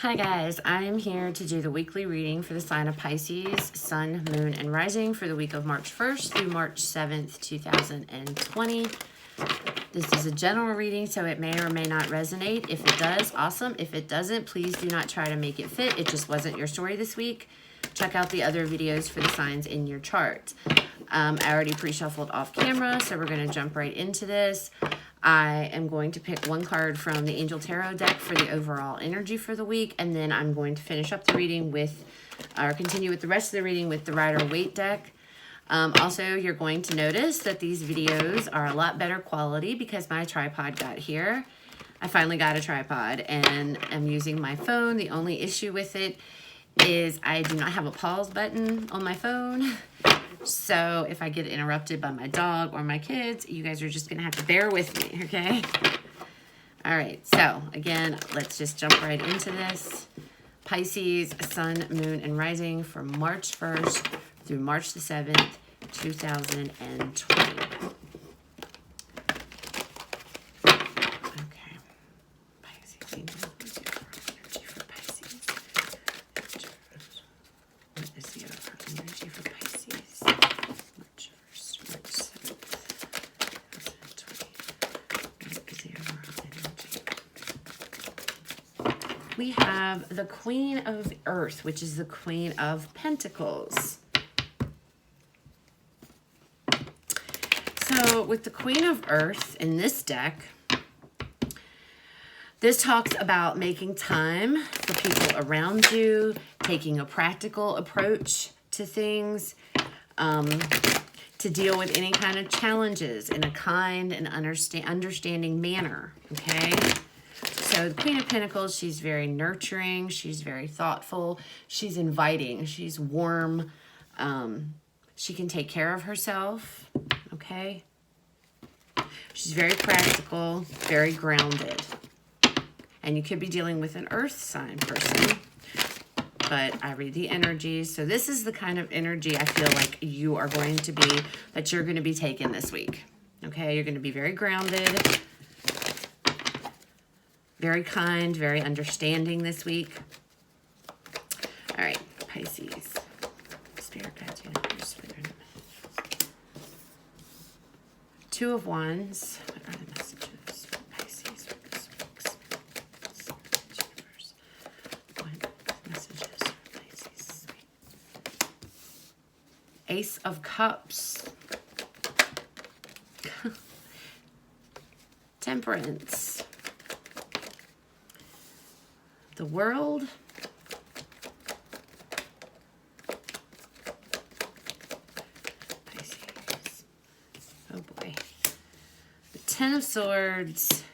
Hi guys, I'm here to do the weekly reading for the sign of Pisces, Sun, Moon, and Rising for the week of March 1st through March 7th, 2020. This is a general reading, so it may or may not resonate. If it does, awesome. If it doesn't, please do not try to make it fit. It just wasn't your story this week. Check out the other videos for the signs in your chart. I already pre-shuffled off camera, so we're going to jump right into this. I am going to pick one card from the Angel Tarot deck for the overall energy for the week, and then I'm going to finish up the reading with, or continue with the rest of the reading with the Rider-Waite deck. Also, you're going to notice that these videos are a lot better quality because my tripod got here. I finally got a tripod and I'm using my phone. The only issue with it is I do not have a pause button on my phone. So if I get interrupted by my dog or my kids, you guys are just going to have to bear with me, okay? All right, so again, let's just jump right into this. Pisces, Sun, Moon, and Rising for March 1st through March the 7th, 2020. Okay. Pisces, energy for Pisces. What is the overall energy for Pisces? March 1st, March 7th, 2020. What is the overall energy? We have the Queen of Earth, which is the Queen of Pentacles. So with the Queen of Earth in this deck, this talks about making time for people around you, taking a practical approach to things, to deal with any kind of challenges in a kind and understanding manner, okay? So the Queen of Pentacles, she's very nurturing, she's very thoughtful, she's inviting, she's warm, she can take care of herself, okay? She's very practical, very grounded. And you could be dealing with an earth sign person, but I read the energies. So this is the kind of energy I feel like you are going to be, that you're going to be taking this week, okay? You're going to be very grounded, very kind, very understanding this week. All right, Pisces. Spirit guides you. Two of Wands. What are the messages for Pisces for this week's universe? What messages for Pisces? Ace of Cups. Temperance. The World. Oh boy. The Ten of Swords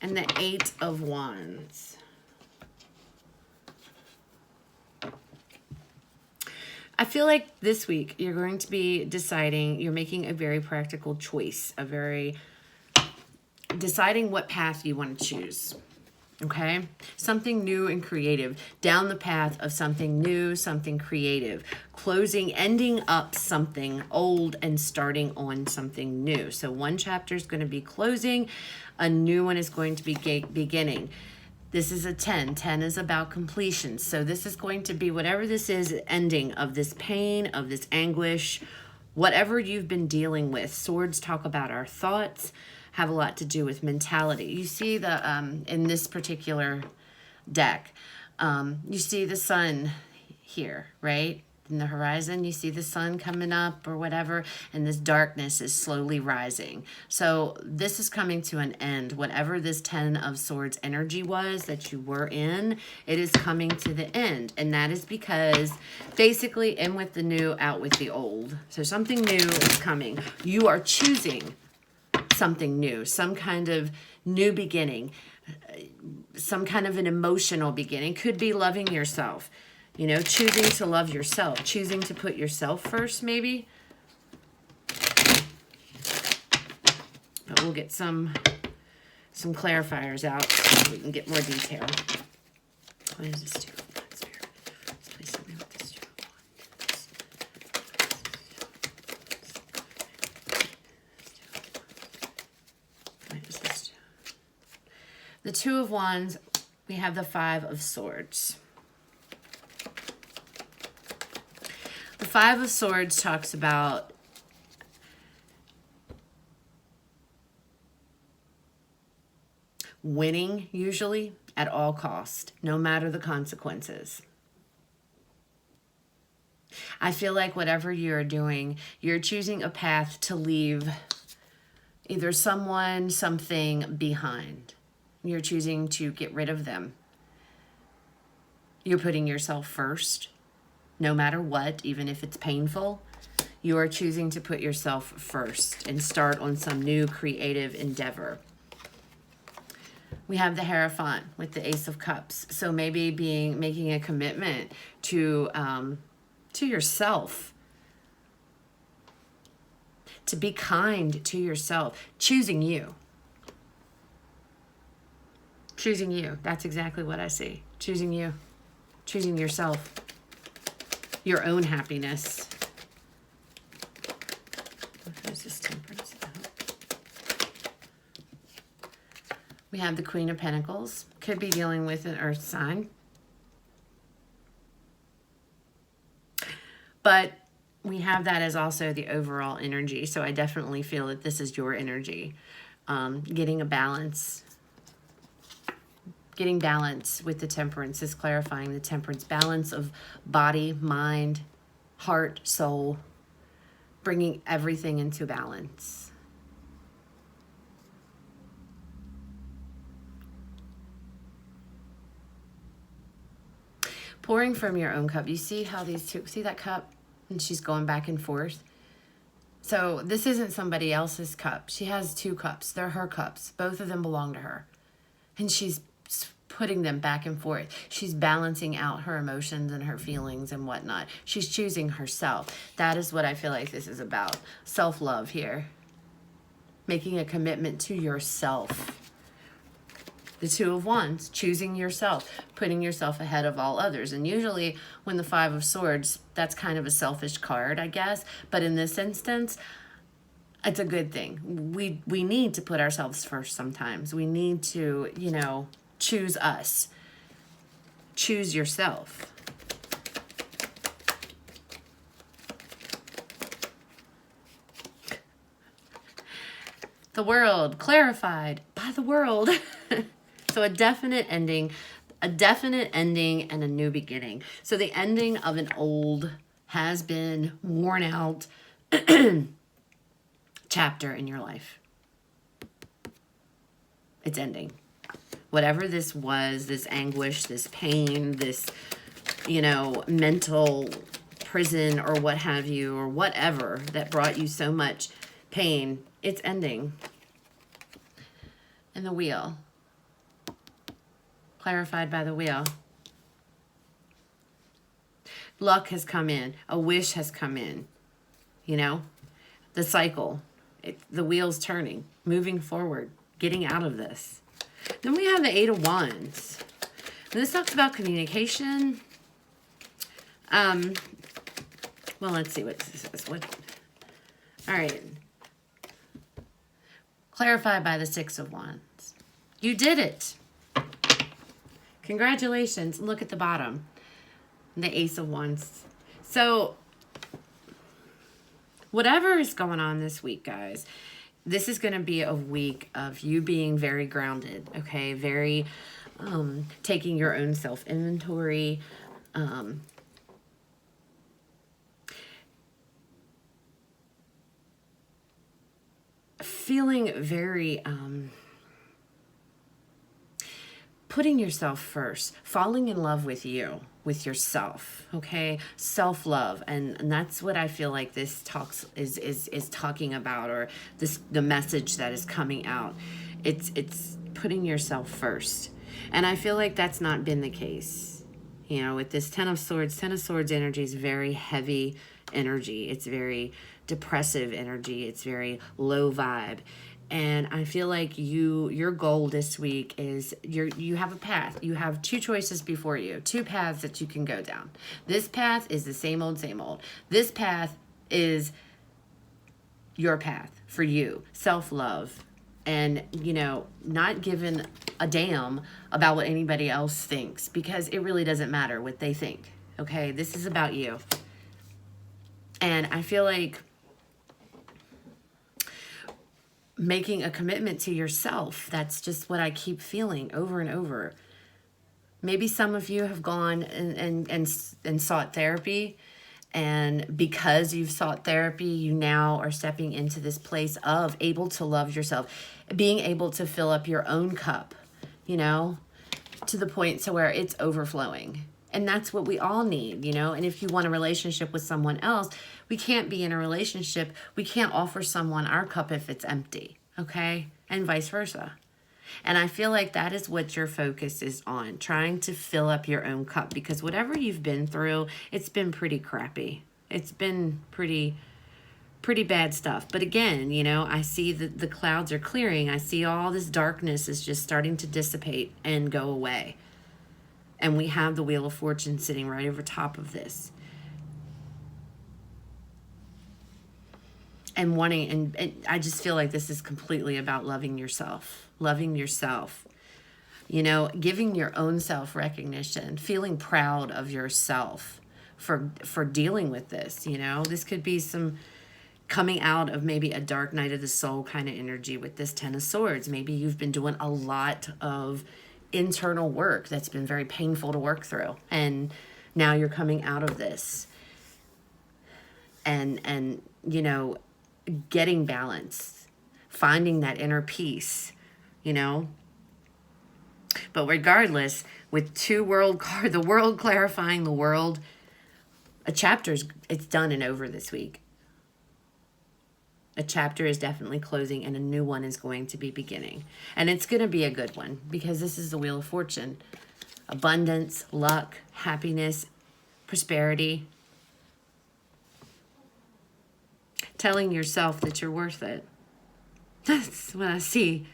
and the Eight of Wands. I feel like this week you're going to be deciding, you're making a very practical choice, deciding what path you want to choose. Okay, something new and creative, down the path of something new, something creative, ending up something old and starting on something new. So one chapter is going to be closing, a new one is going to be beginning. This is a 10. 10 is about completion. So this is going to be, whatever this is, ending of this pain, of this anguish, whatever you've been dealing with. Swords talk about our thoughts, have a lot to do with mentality. You see the in this particular deck, you see the sun here, right? In the horizon, you see the sun coming up or whatever, and this darkness is slowly rising. So this is coming to an end. Whatever this 10 of Swords energy was that you were in, it is coming to the end. And that is because basically in with the new, out with the old. So something new is coming. You are choosing something new, some kind of new beginning, some kind of an emotional beginning. Could be loving yourself, you know, choosing to love yourself, choosing to put yourself first, maybe. But we'll get some clarifiers out so we can get more detail. What is this do? Let's play something with this do. What is this do? The Two of Wands We have the Five of Swords. The Five of Swords talks about winning, usually, at all cost, no matter the consequences. I feel like whatever you're doing, you're choosing a path to leave either someone, something behind. You're choosing to get rid of them. You're putting yourself first, no matter what, even if it's painful. You are choosing to put yourself first and start on some new creative endeavor. We have the Hierophant with the Ace of Cups. So maybe making a commitment to yourself, to be kind to yourself, choosing you. Choosing you. That's exactly what I see. Choosing you. Choosing yourself. Your own happiness. Who's this Temperance? We have the Queen of Pentacles. Could be dealing with an earth sign. But we have that as also the overall energy. So I definitely feel that this is your energy. Getting a balance. Getting balance with the Temperance is clarifying the Temperance. Balance of body, mind, heart, soul. Bringing everything into balance. Pouring from your own cup. You see how these two, see that cup? And she's going back and forth. So this isn't somebody else's cup. She has two cups. They're her cups. Both of them belong to her. And she's putting them back and forth. She's balancing out her emotions and her feelings and whatnot. She's choosing herself. That is what I feel like this is about. Self-love here. Making a commitment to yourself. The Two of Wands, choosing yourself, putting yourself ahead of all others. And usually when the Five of Swords, that's kind of a selfish card, I guess. But in this instance, it's a good thing. We need to put ourselves first sometimes. We need to, choose us. Choose yourself. The World, clarified by the world. So a definite ending and a new beginning. So the ending of an old, has been, worn out chapter in your life. It's ending. Whatever this was, this anguish, this pain, this, mental prison or what have you, or whatever that brought you so much pain, it's ending. And the Wheel. Clarified by the Wheel. Luck has come in. A wish has come in. The cycle. The wheel's turning. Moving forward. Getting out of this. Then we have the Eight of Wands. And this talks about communication. Well, let's see what this is. All right. Clarified by the Six of Wands. You did it. Congratulations. Look at the bottom. The Ace of Wands. So, whatever is going on this week, guys, this is going to be a week of you being very grounded, okay? Very taking your own self-inventory. Feeling very... putting yourself first, falling in love with you, with yourself, okay? Self-love, and that's what I feel like this talks is talking about, or the message that is coming out. It's putting yourself first, and I feel like that's not been the case. With this Ten of Swords energy is very heavy energy. It's very depressive energy. It's very low vibe. And I feel like your goal this week is you have a path. You have two choices before you, two paths that you can go down. This path is the same old, same old. This path is your path for you, self-love and, you know, not giving a damn about what anybody else thinks, because it really doesn't matter what they think. Okay, this is about you. And I feel like making a commitment to yourself, that's just what I keep feeling over and over. Maybe some of you have gone and sought therapy, and because you've sought therapy, you now are stepping into this place of able to love yourself, being able to fill up your own cup, you know, to the point to where it's overflowing. And that's what we all need, you know. And if you want a relationship with someone else, we can't be in a relationship. We can't offer someone our cup if it's empty, okay? And vice versa. And I feel like that is what your focus is on, trying to fill up your own cup, because whatever you've been through, it's been pretty crappy. It's been pretty bad stuff. But again, you know, I see that the clouds are clearing. I see all this darkness is just starting to dissipate and go away. And we have the Wheel of Fortune sitting right over top of this. And wanting, and I just feel like this is completely about loving yourself. Loving yourself. You know, giving your own self recognition. Feeling proud of yourself for dealing with this, you know. This could be some coming out of maybe a dark night of the soul kind of energy with this Ten of Swords. Maybe you've been doing a lot of internal work that's been very painful to work through, and now you're coming out of this and you know, getting balance, finding that inner peace, you know. But regardless, with two world card, the world clarifying the world, a chapter's, it's done and over this week. A chapter is definitely closing and a new one is going to be beginning. And it's going to be a good one, because this is the Wheel of Fortune. Abundance, luck, happiness, prosperity. Telling yourself that you're worth it. That's what I see.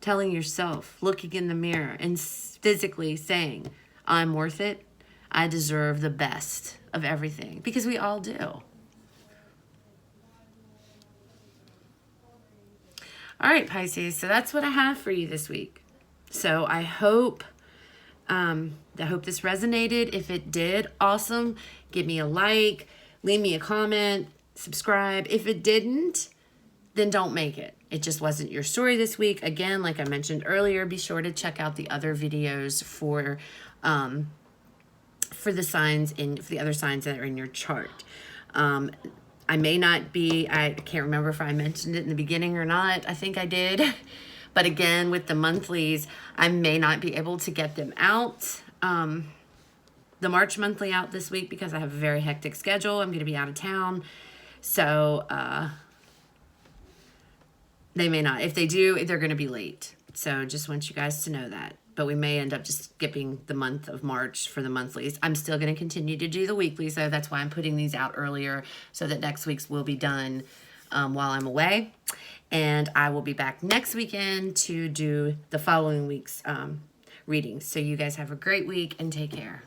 Telling yourself, looking in the mirror and physically saying, I'm worth it. I deserve the best of everything, because we all do. All right, Pisces, so that's what I have for you this week. So I hope this resonated. If it did, awesome. Give me a like, leave me a comment, subscribe. If it didn't, then don't make it. It just wasn't your story this week. Again, like I mentioned earlier, be sure to check out the other videos for the signs for the other signs that are in your chart. I may not be, I can't remember if I mentioned it in the beginning or not. I think I did. But again, with the monthlies, I may not be able to get them out. The March monthly out this week, because I have a very hectic schedule. I'm going to be out of town. So they may not. If they do, they're going to be late. So just want you guys to know that. But we may end up just skipping the month of March for the monthlies. I'm still going to continue to do the weeklies, so that's why I'm putting these out earlier, so that next week's will be done while I'm away. And I will be back next weekend to do the following week's readings. So you guys have a great week and take care.